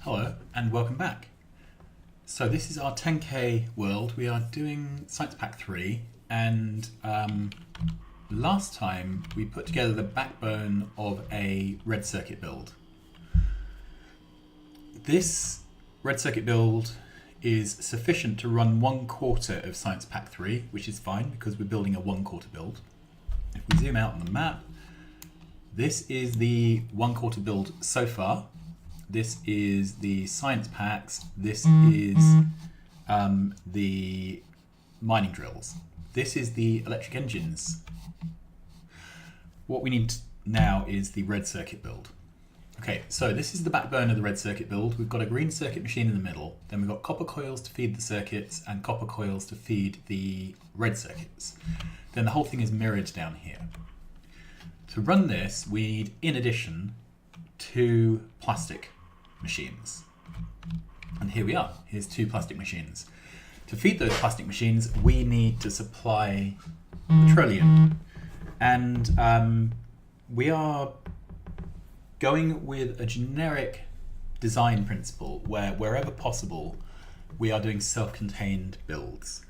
Hello and welcome back. So this is our 10K world. We are doing Science Pack 3 and last time we put together the backbone of a red circuit build. This red circuit build is sufficient to run 1/4 of Science Pack 3, which is fine because we're building a 1/4 build. If we zoom out on the map, this is the 1/4 build so far. This is the science packs. This is the mining drills. This is the electric engines. What we need now is the red circuit build. Okay, so this is the backbone of the red circuit build. We've got a green circuit machine in the middle. Then we've got copper coils to feed the circuits and copper coils to feed the red circuits. Then the whole thing is mirrored down here. To run this, we need, in addition, 2 plastic machines. And here we are. Here's 2 plastic machines. To feed those plastic machines, we need to supply petroleum. And we are going with a generic design principle where wherever possible, we are doing self-contained builds.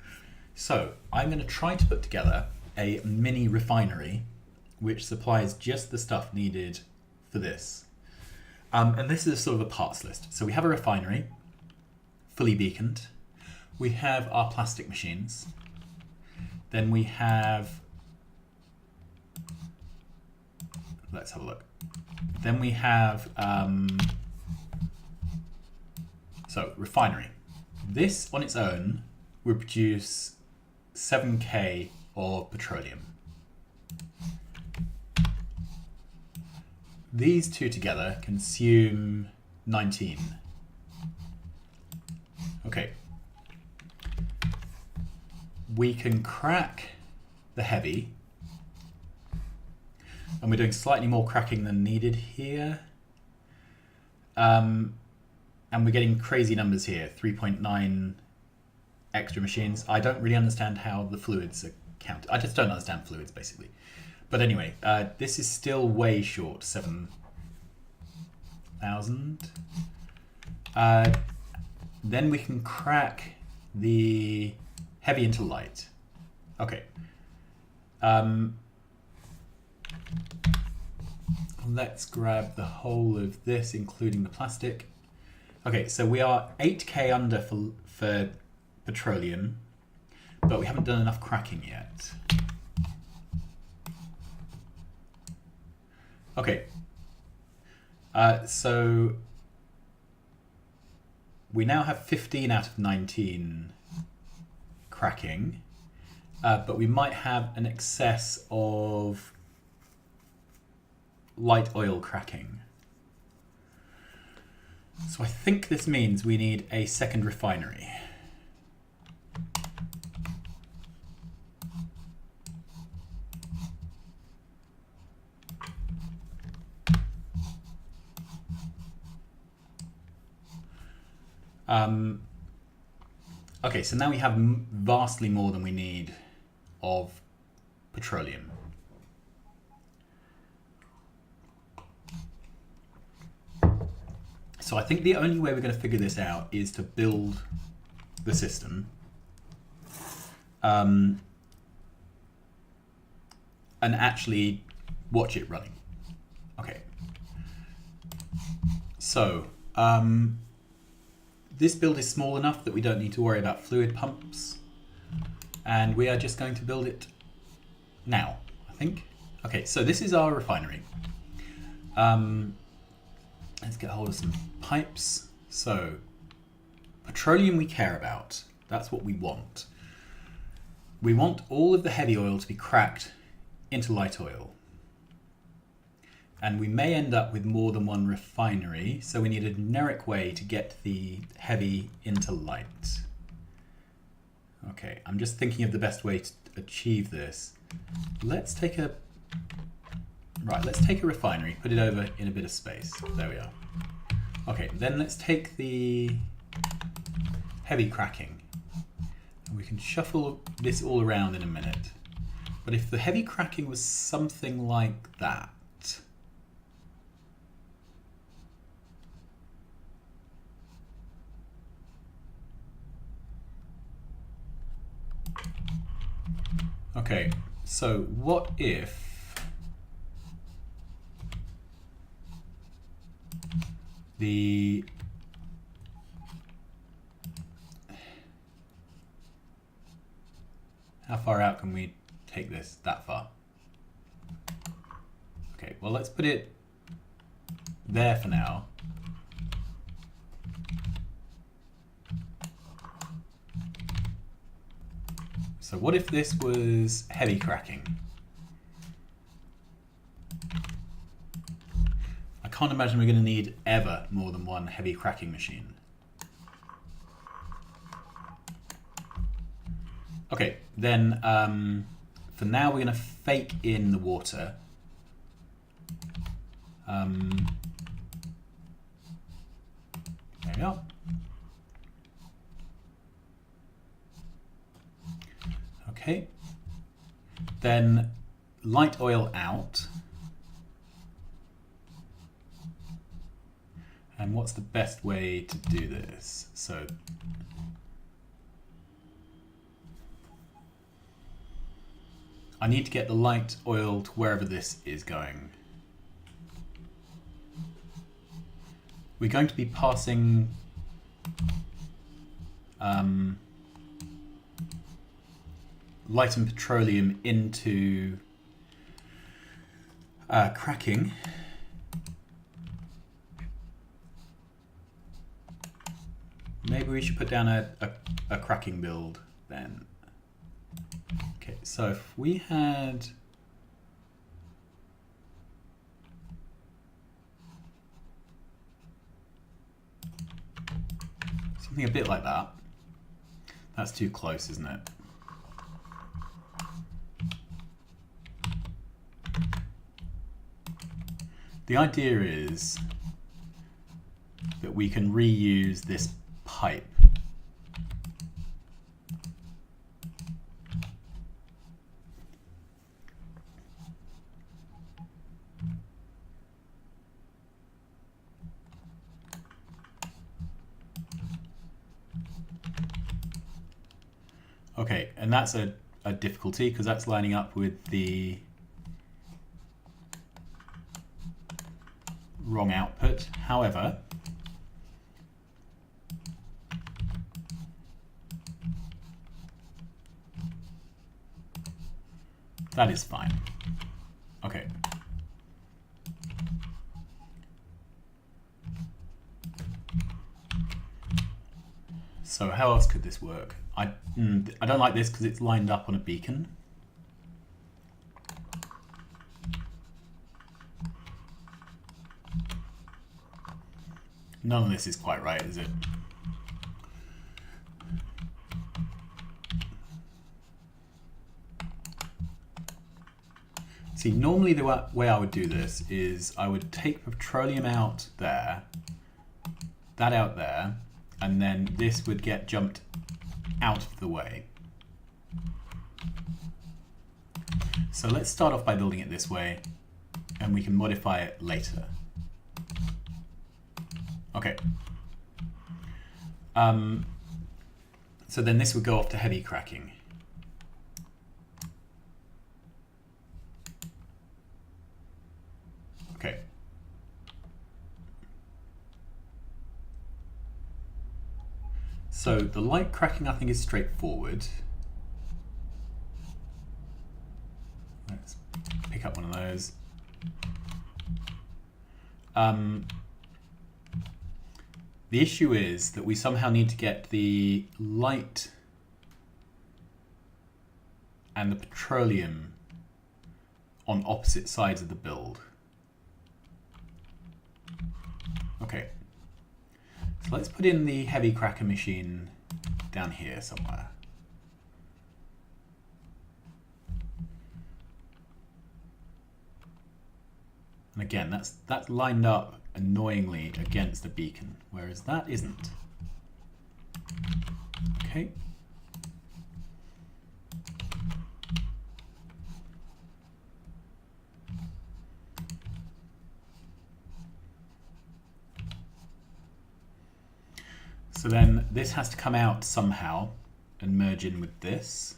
So I'm going to try to put together a mini refinery which supplies just the stuff needed for this. And this is sort of a parts list. So we have a refinery, fully beaconed. We have our plastic machines. Then we have, let's have a look. Then we have, so refinery. This on its own will produce 7K of petroleum. These 2 together consume 19. Okay. We can crack the heavy. And we're doing slightly more cracking than needed here. And we're getting crazy numbers here, 3.9 extra machines. I don't really understand how the fluids are counted. I just don't understand fluids, basically. But anyway, this is still way short, 7,000. Then we can crack the heavy into light. Okay. Let's grab the whole of this, including the plastic. Okay, so we are 8K under for petroleum, but we haven't done enough cracking yet. Okay, so we now have 15 out of 19 cracking, but we might have an excess of light oil cracking. So I think this means we need a second refinery. Okay, so now we have vastly more than we need of petroleum. So I think the only way we're going to figure this out is to build the system. And actually watch it running. Okay. So, this build is small enough that we don't need to worry about fluid pumps. And we are just going to build it now, I think. Okay, so this is our refinery. Let's get hold of some pipes. So, petroleum we care about. That's what we want. We want all of the heavy oil to be cracked into light oil. And we may end up with more than one refinery, so we need a generic way to get the heavy into light. Okay, I'm just thinking of the best way to achieve this. Let's take a refinery, put it over in a bit of space. There we are. Okay, then let's take the heavy cracking. We can shuffle this all around in a minute. But if the heavy cracking was something like that, Okay, so what if the how far out can we take this? That far. Okay, well let's put it there for now. So what if this was heavy cracking? I can't imagine we're going to need ever more than one heavy cracking machine. Okay, then for now we're going to fake in the water. There we go. Okay, then light oil out. And what's the best way to do this? So I need to get the light oil to wherever this is going. We're going to be passing light and petroleum into cracking. Maybe we should put down a cracking build then. Okay, so if we had something a bit like that. That's too close, isn't it? The idea is that we can reuse this pipe. Okay, and that's a difficulty because that's lining up with the wrong output. However, that is fine. Okay. So how else could this work? I don't like this because it's lined up on a beacon. None of this is quite right, is it? See, normally the way I would do this is I would take petroleum out there, that out there, and then this would get jumped out of the way. So let's start off by building it this way, and we can modify it later. Okay. So then this would go off to heavy cracking. Okay. So the light cracking I think is straightforward. Let's pick up one of those. The issue is that we somehow need to get the light and the petroleum on opposite sides of the build. Okay, so let's put in the heavy cracker machine down here somewhere. And again, that's lined up annoyingly against the beacon, whereas that isn't. Okay. So then this has to come out somehow and merge in with this.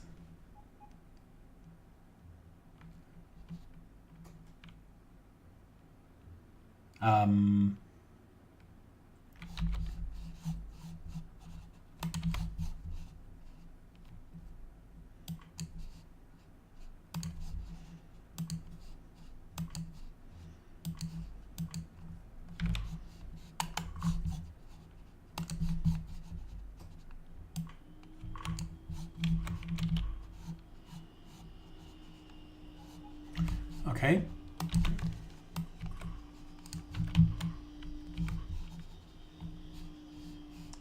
Okay.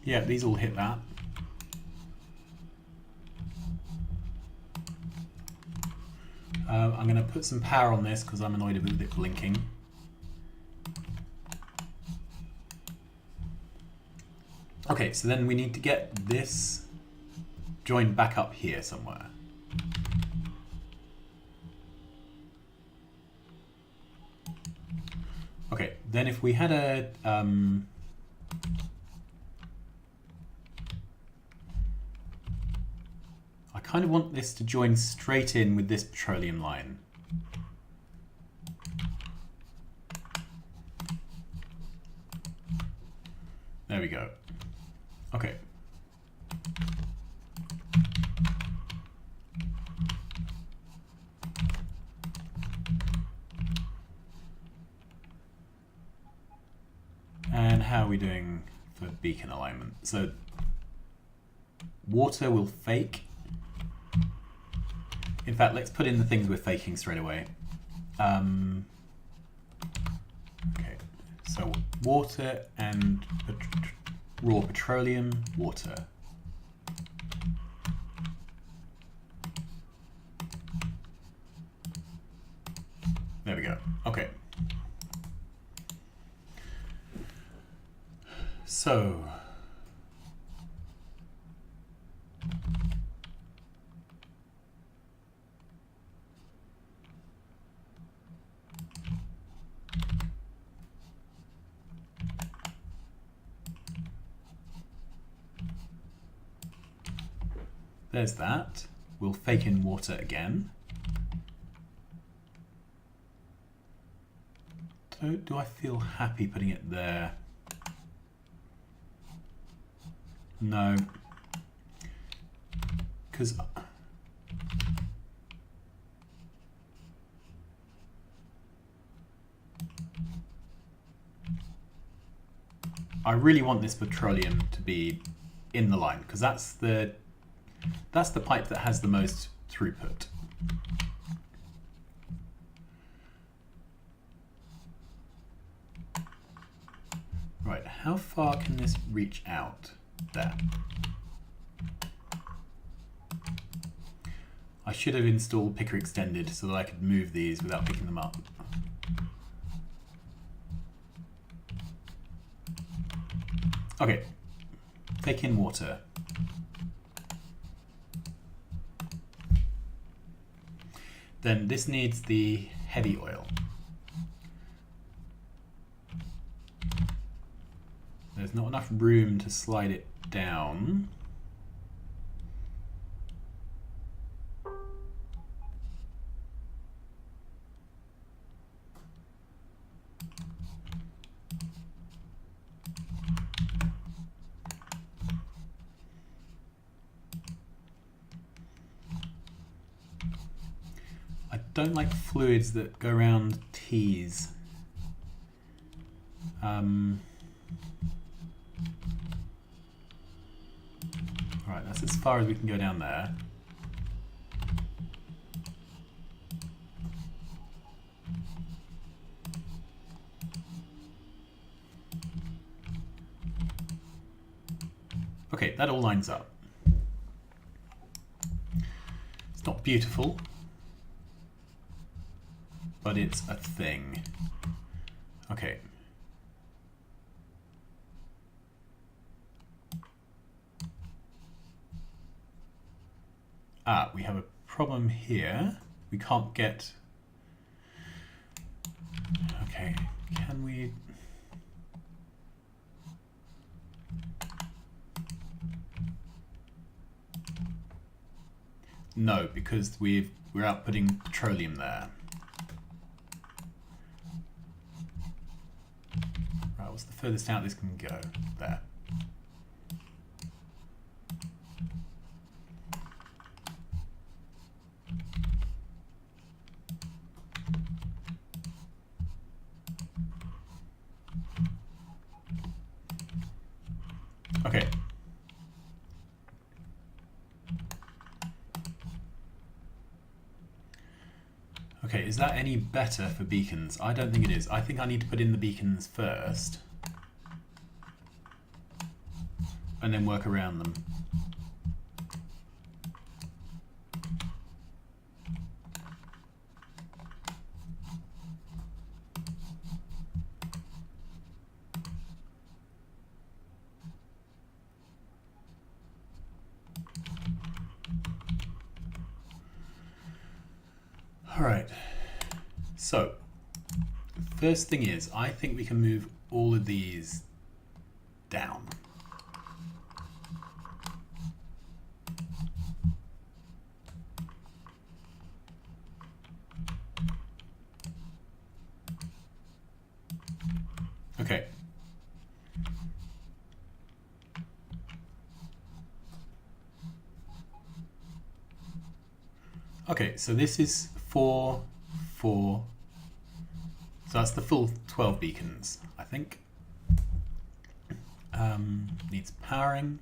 Yeah, these all hit that. I'm going to put some power on this because I'm annoyed with it blinking. Okay, so then we need to get this joined back up here somewhere. Okay, then if we had a I kind of want this to join straight in with this petroleum line. There we go. Okay. And how are we doing for beacon alignment? So water will fake. In fact, let's put in the things we're faking straight away. Okay, so water and raw petroleum, water. There we go. Okay. So there's that. We'll fake in water again. Do I feel happy putting it there? No. Because I really want this petroleum to be in the line, because that's the pipe that has the most throughput. Right, how far can this reach out? There. I should have installed picker extended so that I could move these without picking them up. Okay, take in water. Then this needs the heavy oil. There's not enough room to slide it down. I don't like fluids that go around T's. Right, that's as far as we can go down there. Okay, that all lines up. It's not beautiful, but it's a thing. Okay. We have a problem here. We can't get... Okay, can we... No, because we're outputting petroleum there. furthest out this can go? There. Okay. Okay, is that any better for beacons? I don't think it is. I think I need to put in the beacons first and then work around them. All right, so first thing is, I think we can move all of these down. Okay. Okay, so this is 4, 4. So that's the full 12 beacons, I think. Needs powering.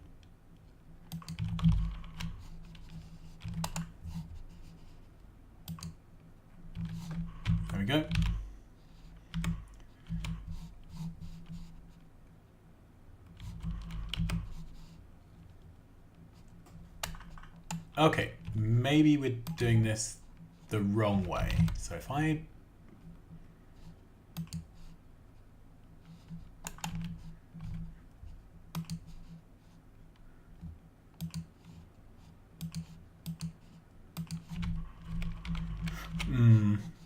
There we go. Okay, maybe we're doing this the wrong way. So if I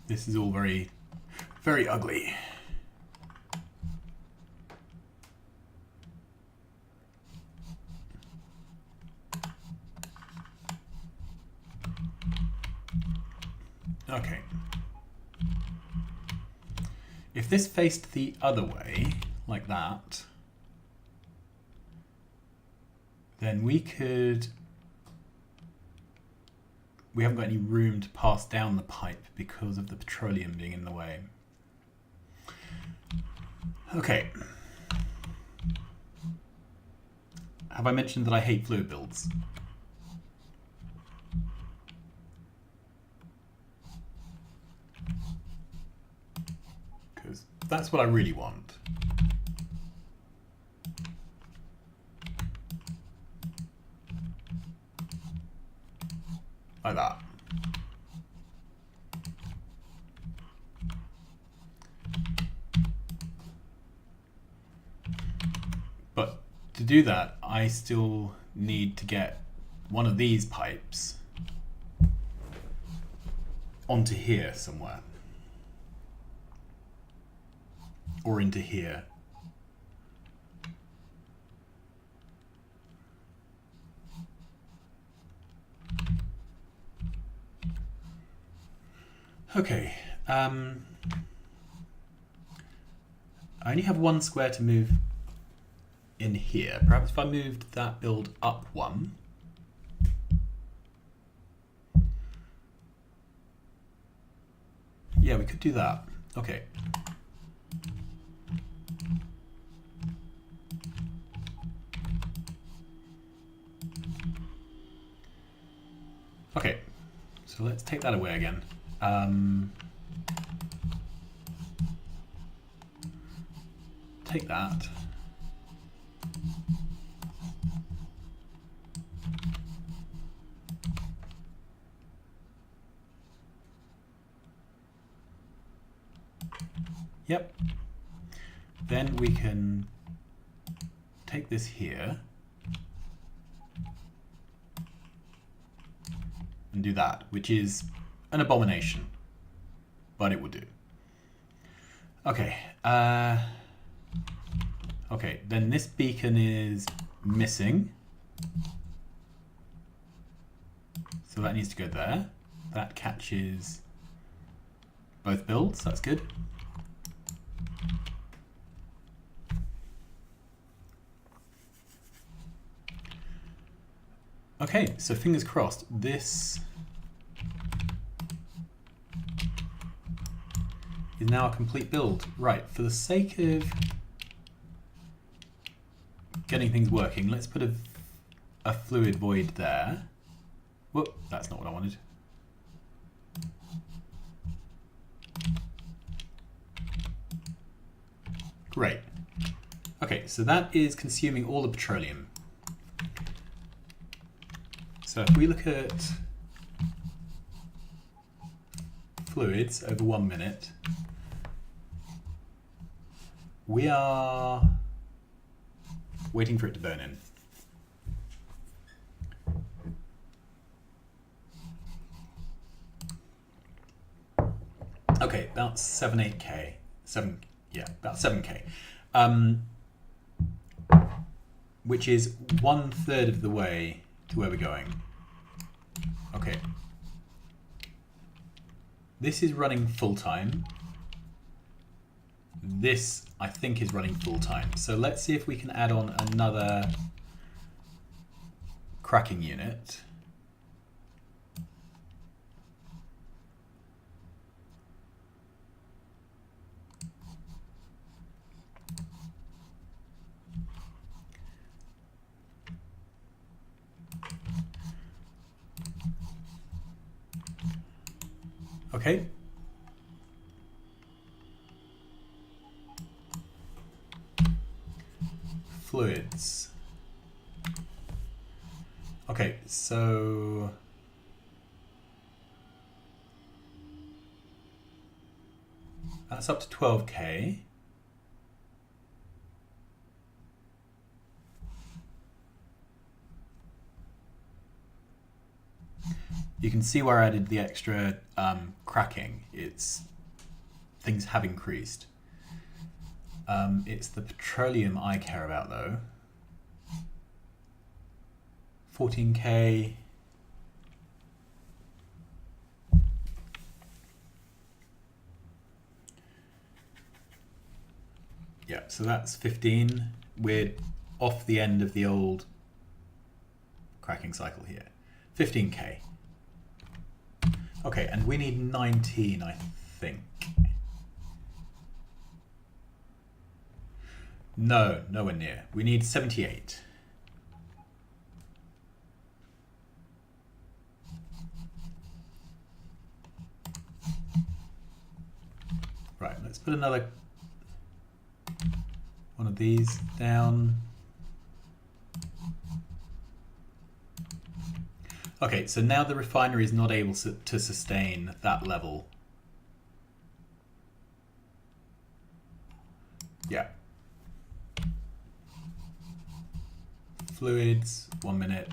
this is all very, very ugly. Okay. If this faced the other way, like that, then we could... We haven't got any room to pass down the pipe because of the petroleum being in the way. Okay. Have I mentioned that I hate fluid builds? Because that's what I really want. Like that. But to do that, I still need to get one of these pipes onto here somewhere. Or into here. Okay, I only have one square to move in here. Perhaps if I moved that build up one. Yeah, we could do that. Okay. Okay, so let's take that away again. Take that. Yep. Then we can take this here and do that, which is an abomination, but it will do. Okay. Okay, then this beacon is missing. So that needs to go there. That catches both builds, that's good. Okay, so fingers crossed, this is now a complete build. Right, for the sake of getting things working, let's put a fluid void there. Whoop, that's not what I wanted. Great. Okay, so that is consuming all the petroleum. So if we look at fluids over 1 minute, we are waiting for it to burn in. Okay, about 8K. About 7K. Which is 1/3 of the way to where we're going. Okay. This is running full time. This, I think, is running full time. So let's see if we can add on another cracking unit. Okay. Fluids. Okay, so that's up to 12K. You can see where I added the extra cracking. Things have increased. It's the petroleum I care about though. 14K. Yeah, so that's 15. We're off the end of the old cracking cycle here. 15K. Okay, and we need 19, I think. No, nowhere near. We need 78. Right, let's put another one of these down. Okay, so now the refinery is not able to sustain that level. Yeah. Fluids, 1 minute.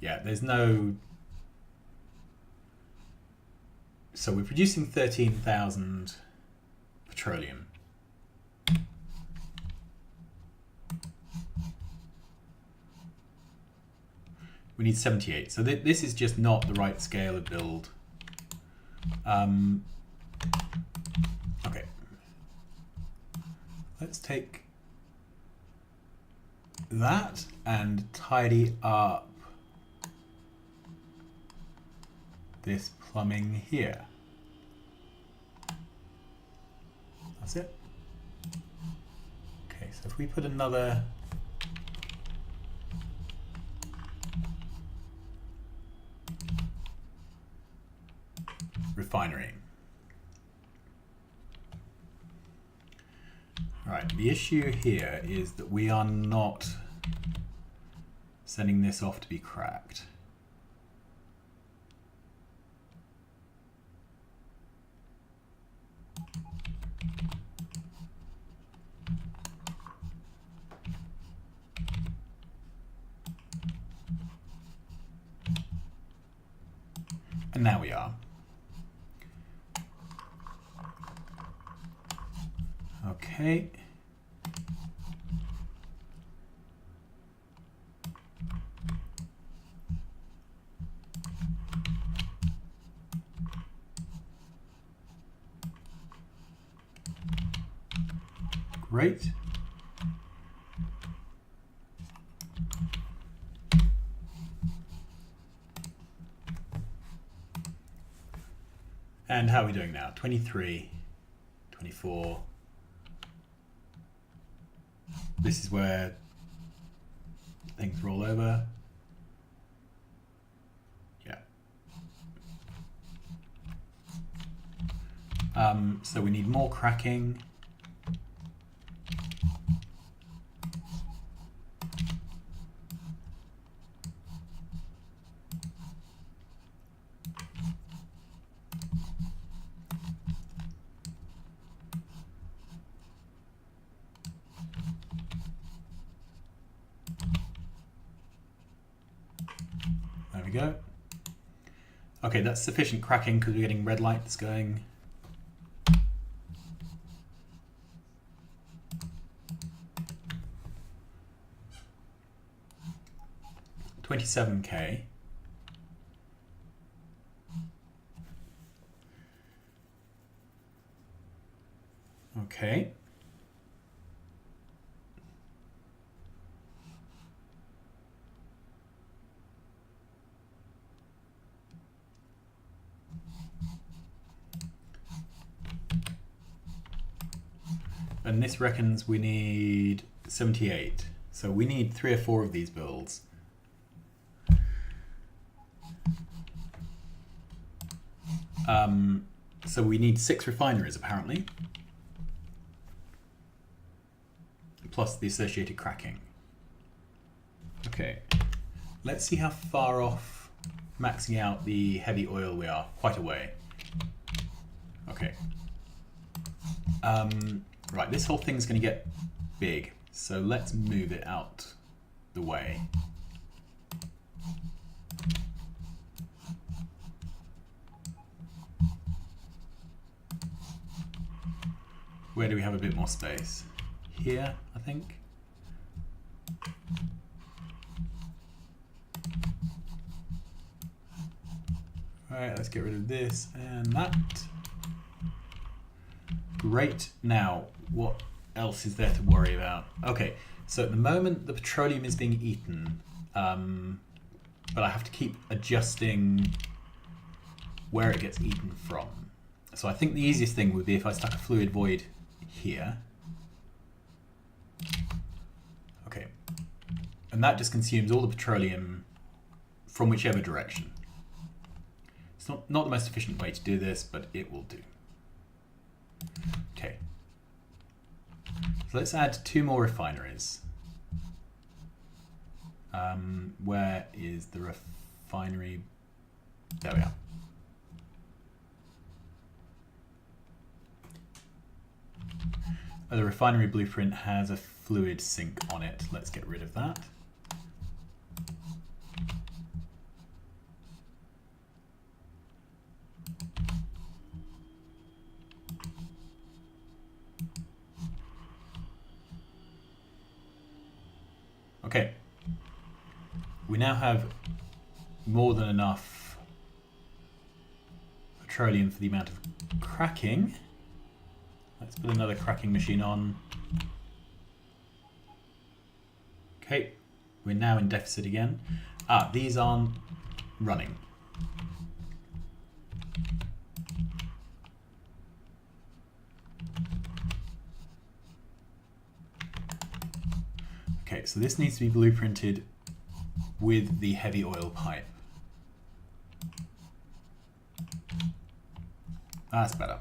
Yeah, there's no... So we're producing 13,000 petroleum. We need 78. So this is just not the right scale of build. Okay. Let's take that and tidy up this plumbing here. That's it. Okay, so if we put another refinery. Right, the issue here is that we are not sending this off to be cracked. And now we are. Okay. Great. And how are we doing now? 23, 24. This is where things roll over. Yeah. So we need more cracking. There we go. Okay, that's sufficient cracking because we're getting red lights going. $27K. Okay. And this reckons we need 78. So we need 3 or 4 of these builds. So we need 6 refineries apparently, plus the associated cracking. Okay, let's see how far off maxing out the heavy oil we are. Quite a way. Okay. Right, this whole thing's going to get big, so let's move it out the way. Where do we have a bit more space? Here, I think. Alright, let's get rid of this and that. Great. Now, what else is there to worry about? Okay, so at the moment the petroleum is being eaten, but I have to keep adjusting where it gets eaten from. So I think the easiest thing would be if I stuck a fluid void here. Okay, and that just consumes all the petroleum from whichever direction. It's not the most efficient way to do this, but it will do. Okay, so let's add 2 more refineries. Where is the refinery? There we are. The refinery blueprint has a fluid sink on it. Let's get rid of that. Okay, we now have more than enough petroleum for the amount of cracking. Let's put another cracking machine on. Okay, we're now in deficit again. These aren't running. Okay, so this needs to be blueprinted with the heavy oil pipe. That's better.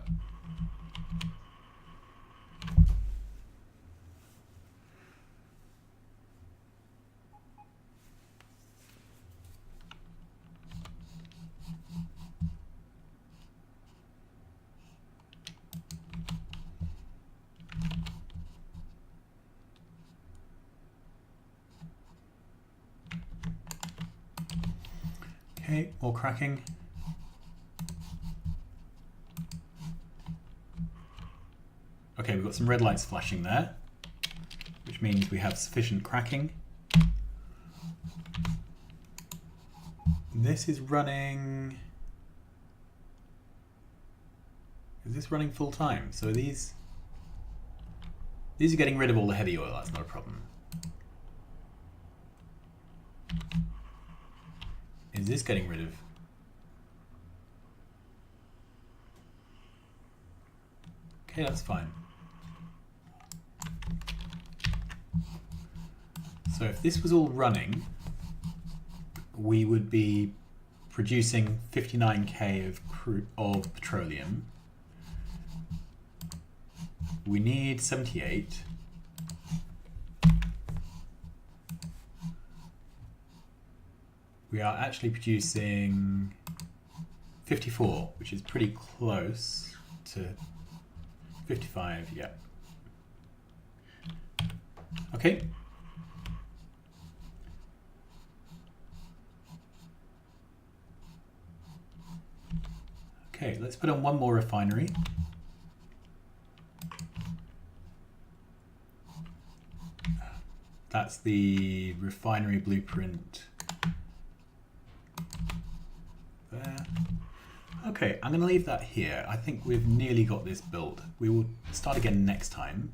Okay, more cracking. Okay, we've got some red lights flashing there, which means we have sufficient cracking. This is running... Is this running full time? So these are getting rid of all the heavy oil, that's not a problem. Is this getting rid of... Okay, that's fine. So if this was all running, we would be producing 59k of petroleum. We need 78. We are actually producing 54, which is pretty close to 55, yeah. Okay. Okay, let's put on one more refinery. That's the refinery blueprint there. Okay, I'm going to leave that here. I think we've nearly got this built. We will start again next time,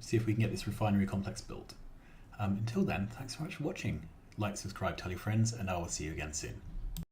see if we can get this refinery complex built. Until then, thanks so much for watching. Like, subscribe, tell your friends, and I will see you again soon.